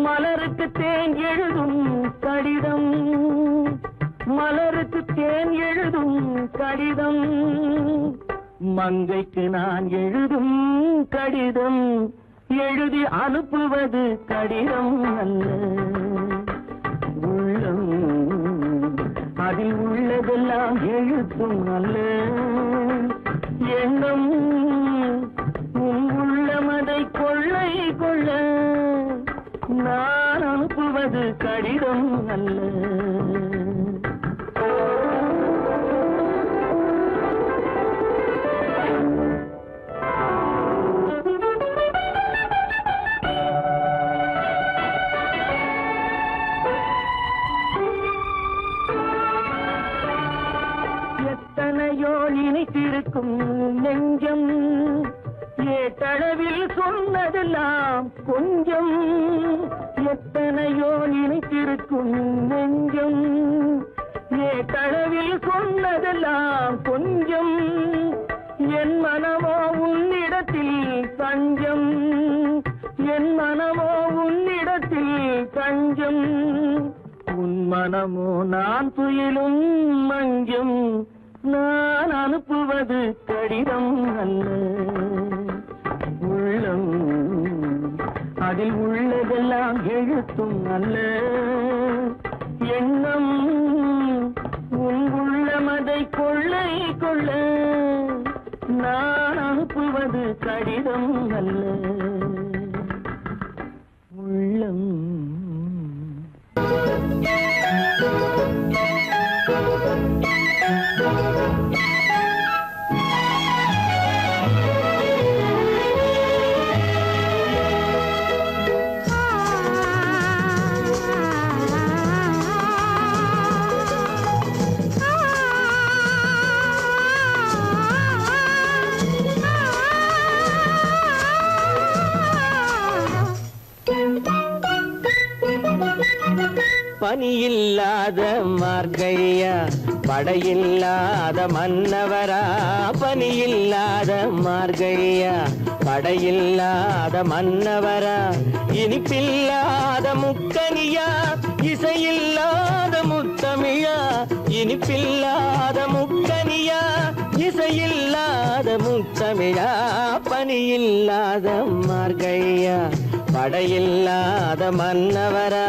மலருக்கு தேன் எழுதும் கடிதம், மலருக்கு தேன் எழுதும் கடிதம். மங்கைக்கு நான் எழுதும் கடிதம், எழுதி அனுப்புவது கடிதம் அல்ல. உள்ளம் அதில் உள்ளதெல்லாம் எழுத்தும் அல்ல. எண்ணம் உள்ளமதை கொள்ளை கொள்ள. நான் அனுப்புவது கடிதம் அல்ல. எத்தனையோ நினைத்திருக்கும் நெஞ்சம், ஏட்டளவில் சொன்னதெல்லாம் கொஞ்சம். எத்தனையோ நினைத்திருக்கும் நெஞ்சம், ஏட்டளவில் சொன்னதெல்லாம் கொஞ்சம். என் மனமோ உன்னிடத்தில் தஞ்சம், என் மனமோ உன்னிடத்தில் தஞ்சம். உன் மனமோ நான் துயிலும் மஞ்சம். நான் அனுப்புவது கடிதம் அல்ல. உள்ளம் அதில் உள்ளதெல்லாம் எழுத்தும் அல்ல. எண்ணம் உன் உள்ளமதை கொள்ளை கொள்ள. நான் அனுப்புவது கடிதம் அல்ல. உள்ளம் பனியில்லாத மார்கழியா படையில்லாத மன்னவரா பனியில்லாத மார்கழியா படையில்லாத மன்னவரா இனிப்பில்லாத முக்கனியா இசையில்லாத முத்தமிழா இனிப்பில்லாத முக்கனியா இசையில்லாத முத்தமிழா பனியில்லாத மார்கழியா படையில்லாத மன்னவரா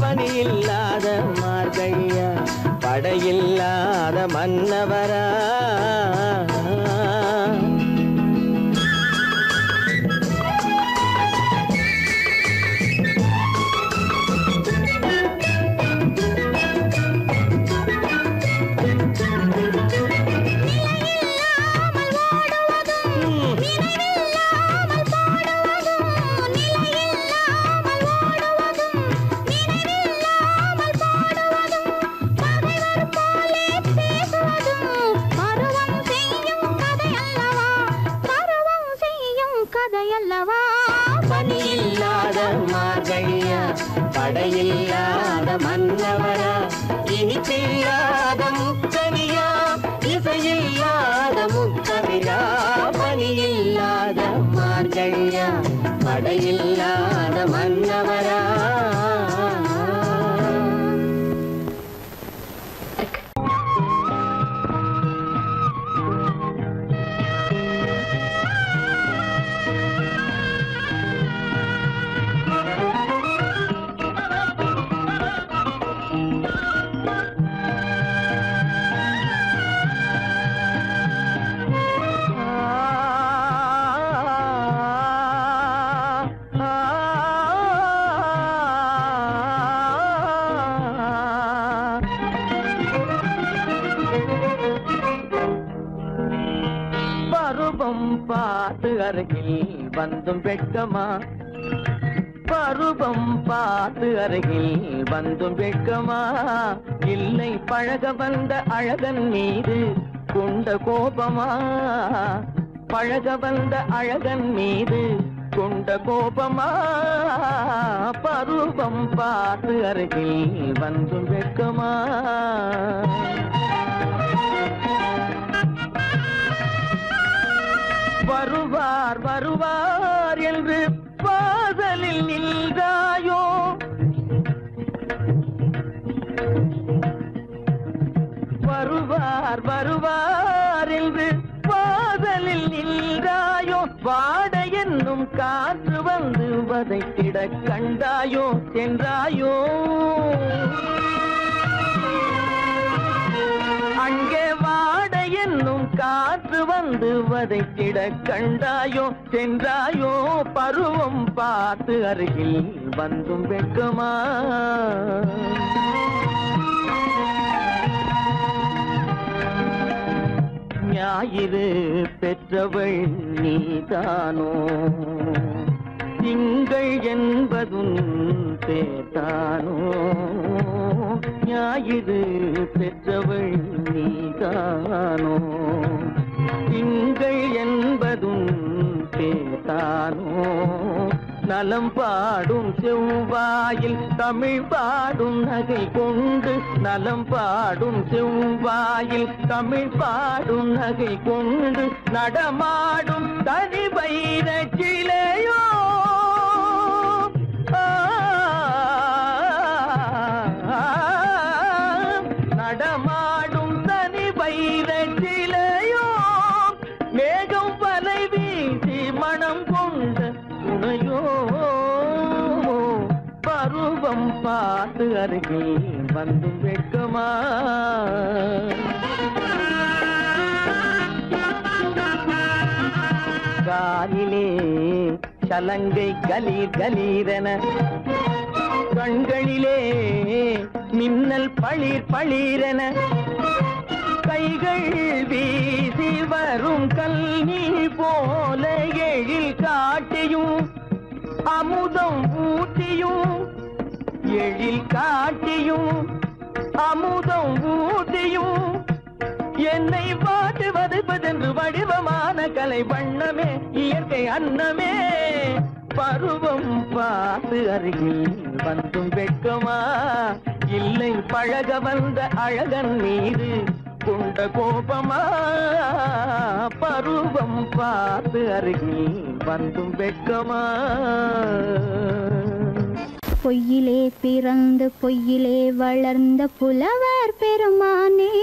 பனியில்லாத மார்கழியா படையில்லாத மன்னவரா பனியில்லாத மார்கழியா படையில்லாத மன்னவரா இனிப்பில்லாத முக்கனியா இசையில்லாத முத்தமிழா பனியில்லாத மார்கழியா படையில்லாத மன்னவரா பார்த்து அருகில் வந்தும் வெட்கமா பருவம் பார்த்து அருகில் வந்தும் வெட்கமா இல்லை பழக வந்த அழகன் மீது கொண்ட கோபமா பழக வந்த அழகன் மீது கொண்ட கோபமா பருவம் பார்த்து அருகில் வந்தும் வெட்கமா வருவார் வருவார் என்று வாசலில் நின்றாயோ வருவார் வருவார் என்று வாசலில் நின்றாயோ வாட என்னும் காற்று வந்து வதைத்திட கண்டாயோ சென்றாயோ அங்கே வாட என்னும் காற்று வந்து வதைத்திட கண்டாயோ சென்றாயோ பருவம் பார்த்து அருகில் வந்தும் வெட்கமா ஞாயிறு பெற்றவள் நீதானோ திங்கள் என்பதும் பேதானோ ஞாயிறு பெற்றவள் நீதானோ திங்கள் என்பதும் பேதானோ நலம் பாடும் செவ்வாயில் தமிழ் பாடும் நகை கொண்டு நலம் பாடும் செவ்வாயில் தமிழ் பாடும் நகை கொண்டு நடமாடும் தனி வைர சிலையோ நடமாடும் தனி வைர சிலையோ மேகம் வலை வீசி மனம் கொண்ட துணையோ பருவம் பார்த்து அருகில் வந்து வெட்கமா காலிலே சலங்கை கலீர் கலீரென கண்களிலே மின்னல் பளிர் பளிரென கைகள் வீசி வரும் கல்வி போல எழில் காட்டியும் அமுதம் ஊட்டியும் எழில் காட்டியும் அமுதம் ஊட்டியும் என்னை பாட்டு வதைப்பதென்று வடிவமான கலை வண்ணமே இயற்கை அன்னமே பருவம் பார்த்து அருகில் வந்தும் வெட்கமா இல்லை பழக வந்த அழகன் மீது கொண்ட கோபமா பருவம் பார்த்து அருகில் வந்தும் வெட்கமா பொய்யிலே பிறந்து பொய்யிலே வளர்ந்த புலவர் பெருமானே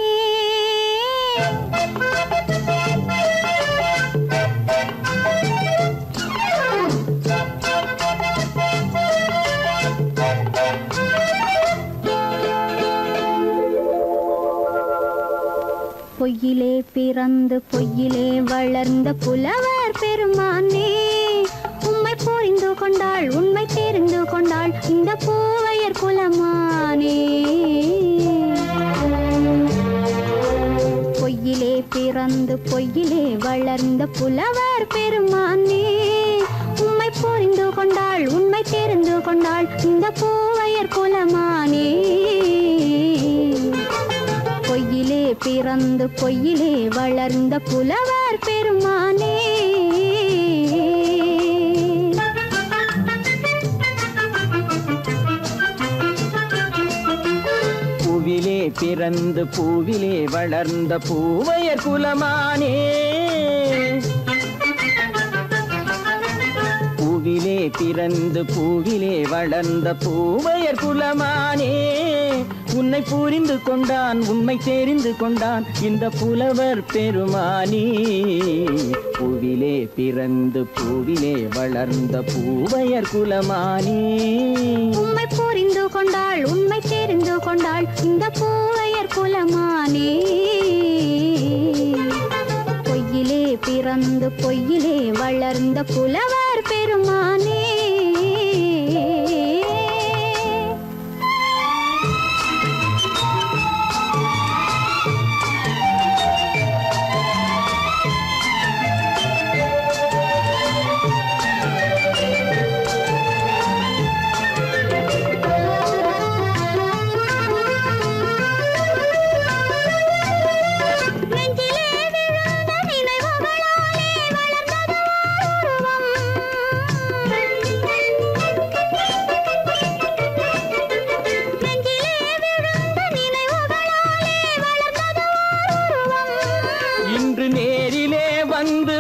பொய்யிலே பிறந்து பொய்யிலே வளர்ந்த புலவர் பெருமானே உம்மை புரிந்து கொண்டாள் உண்மை தெரிந்து கொண்டாள் இந்த பூவையர் குலமானே பொய்யிலே பிறந்து பொய்யிலே வளர்ந்த புலவர் பெருமானே உம்மை புரிந்து கொண்டாள் உண்மை தெரிந்து கொண்டாள் இந்த பூவையர் குலமானே பொய்யிலே பிறந்து பொய்யிலே வளர்ந்த புலவர் பெருமானே பூவிலே பிறந்து பூவிலே வளர்ந்த பூவையர் குலமானே பூவிலே பிறந்து பூவிலே வளர்ந்த பூவையர் குலமானே உன்னை புரிந்து கொண்டான் உண்மை தெரிந்து கொண்டான் இந்த புலவர் பெருமானே பூவிலே பிறந்து பூவிலே வளர்ந்த பூவையர் குலமானே உம்மை புரிந்து கொண்டாள் உண்மை தெரிந்து கொண்டாள் இந்த பூவையர் குலமானே பொய்யிலே பிறந்து பொய்யிலே வளர்ந்த புலவர் பெருமானே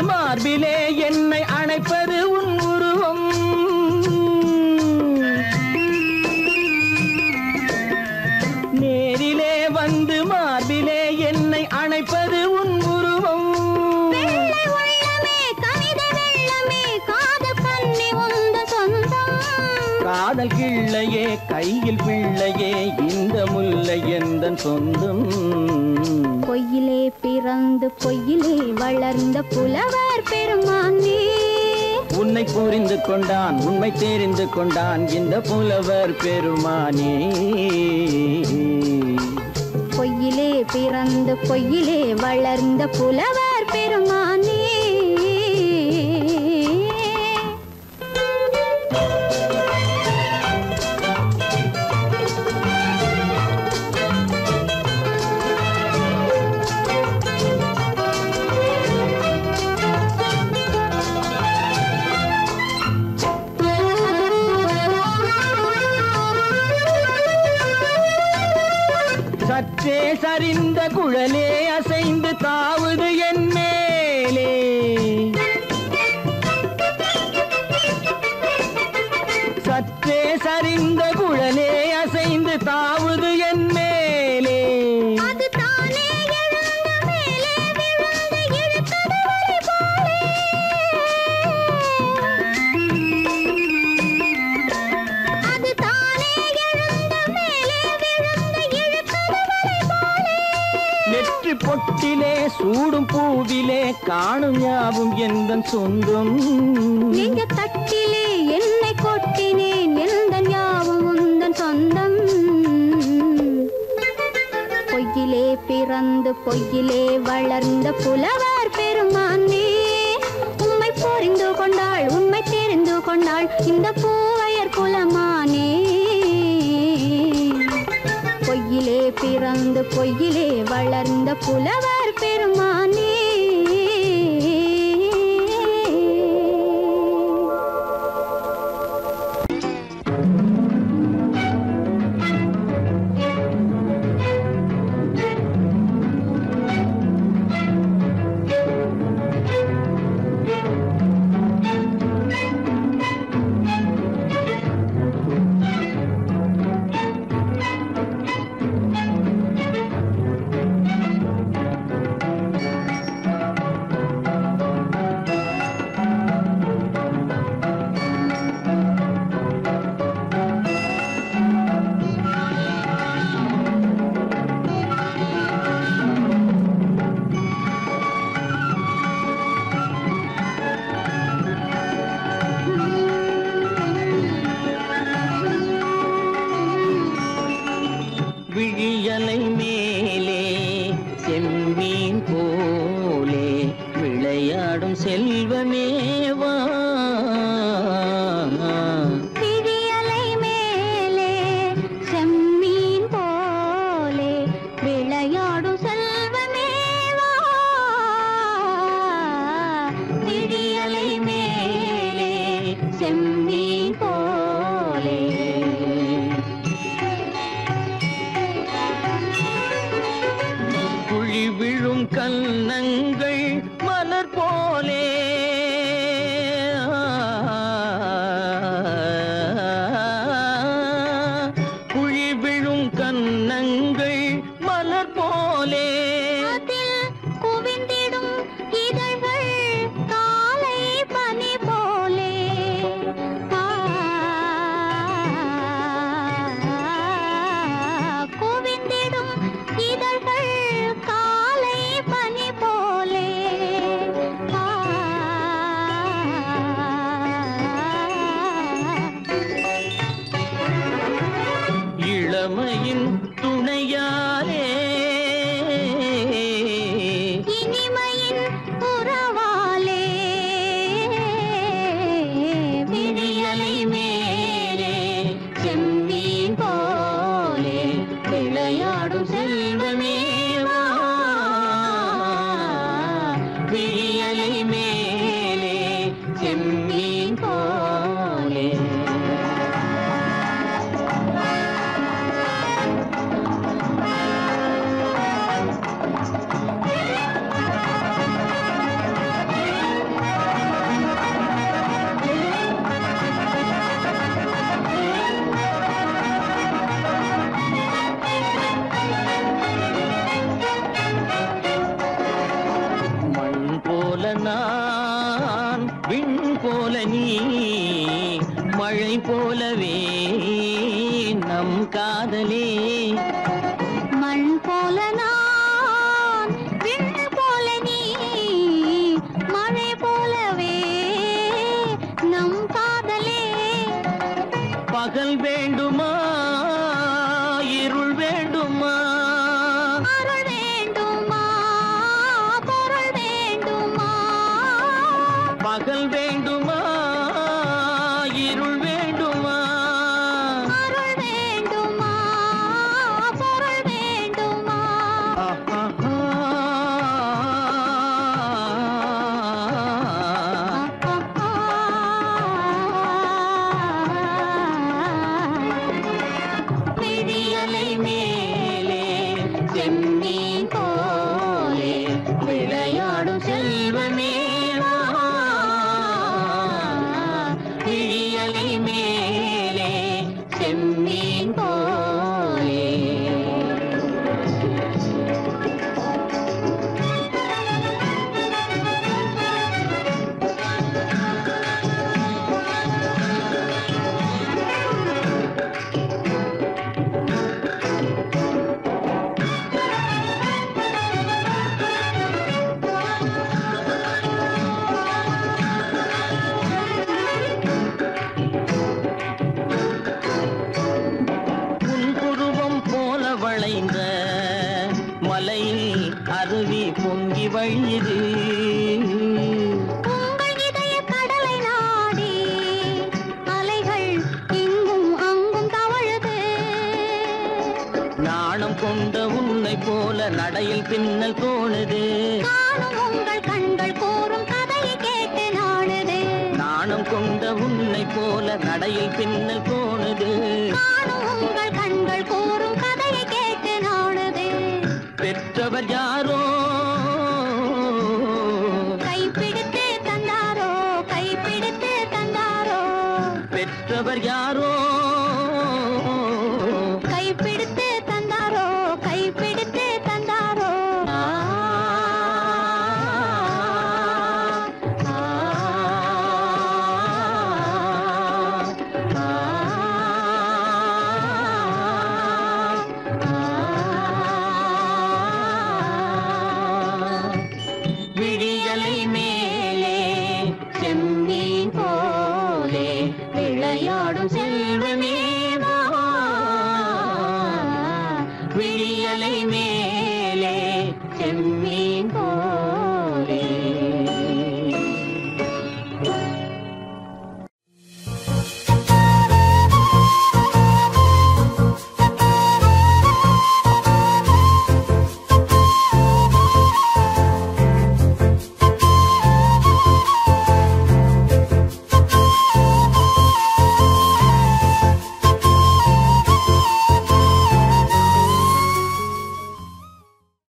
மார்பிலே என்னை அணைப்பது உன் உருவம் நேரிலே வந்து மார்பிலே என்னை அணைப்பது உன் உருவம் காதல் கிள்ளையே கையில் பிள்ளையே இந்த முல்லை எந்தன் சொந்தம் பொய்யிலே பிறந்து பொய்யிலே வளர்ந்த புலவர் பெருமானே உன்னை புரிந்து கொண்டான் உண்மை தெரிந்து கொண்டான் இந்த புலவர் பெருமானே பொய்யிலே பிறந்து பொய்யிலே வளர்ந்த புலவர் புலவர் பெருமானே. சற்றே சரிந்த குழலே அசைந்து தாவுது என் மேலே. சற்றே சரிந்த குழலே அசைந்து தாவுது என் மேலே. அது தானே எழுந்த மேலே விழுந்து இழுத்தது வலி போலே. அது தானே எழுந்த மேலே விழுந்து இழுத்தது வலி போலே. நெற்றி பொட்டிலே சூடும் பூவிலே காணும் யாவும் எந்தன் சொந்தம். நெஞ்ச தட்டிலே என்னை கொட்டினேன் எந்தன் யாவும் உந்தன் சொந்தம். பொய்யிலே பிறந்து பொய்யிலே வளர்ந்த புலவர் பெருமானே. உம்மை புரிந்து கொண்டாள் உண்மை தெரிந்து கொண்டாள் இந்த பூவையர் குலமானே. பொய்யிலே பிறந்து பொய்யிலே வளர்ந்த புலவர் பெருமானே. விழியலை மேலே செம்மீன் போலே விளையாடும் செல்வமேவா. விழியலை மேலே செம்மீன் போலே விளையாடும் செல்வமேவா. விழியலை மேலே செம்மீன் போலே. குழி விழும் கன்னங்கள் மலர் போலே. குழி விழும் கன்னங்கள் மலர் போலே. அதில் குவிந்திடும் இதழ்கள் காலை பனி போலே. குவிந்திடும் இதழ்கள் காலை பனி போலே. இளமையின் துணையாலே இனிமையின் உறவாலே. விழியலை மேலே செம்மீன் போலே விளையாடும் செல்வமேவா. விழியலை மேலே செம்மீன் போலே. மண் போல நான் விண் போல நீ மழை போலவே நம் காதலே. மண் போல நான் விண் போல நீ மழை போலவே நம் காதலே. பகல் வேண்டுமா இருள் வேண்டுமா. அருள் வேண்டுமா பொருள் வேண்டும். பகல் வேண்டுமா இருள் வேண்டுமா அருள் வேண்டுமா பொருள் வேண்டுமா விழியலை மேலே செம்மீன் போலே விளையாடும் செல்வமே விழியலை மேலே செம்மீன் போலே வளைந்த மலையில் அருவி பொங்கி வழியுது உங்கள் இதய கடலை நாடி அலைகள் இங்கும் அங்கும் தவழுது நாணம் கொண்ட உன்னை போல நடையில் பின்னல் தோணுது காணும் உங்கள் கண்கள் கூறும் கதையை கேட்டு நாடுது நாணம் கொண்ட உன்னை போல நடையில் பின்னல் தோணுது காணும் உங்கள் கண்கள் கூறும் கதையை கேட்டு நாடுது பெற்றவர் யாரோ கைப்பிடித்து தந்தாரோ கைப்பிடித்து தந்தாரோ பெற்றவர் யாரோ கைப்பிடித்து தந்தாரோ கைப்பிடித்து தந்தாரோ விழியலை மேலே செம்மீன் போலே விளையாடும் செல்வமே விழியலை மேலே செம்மீன்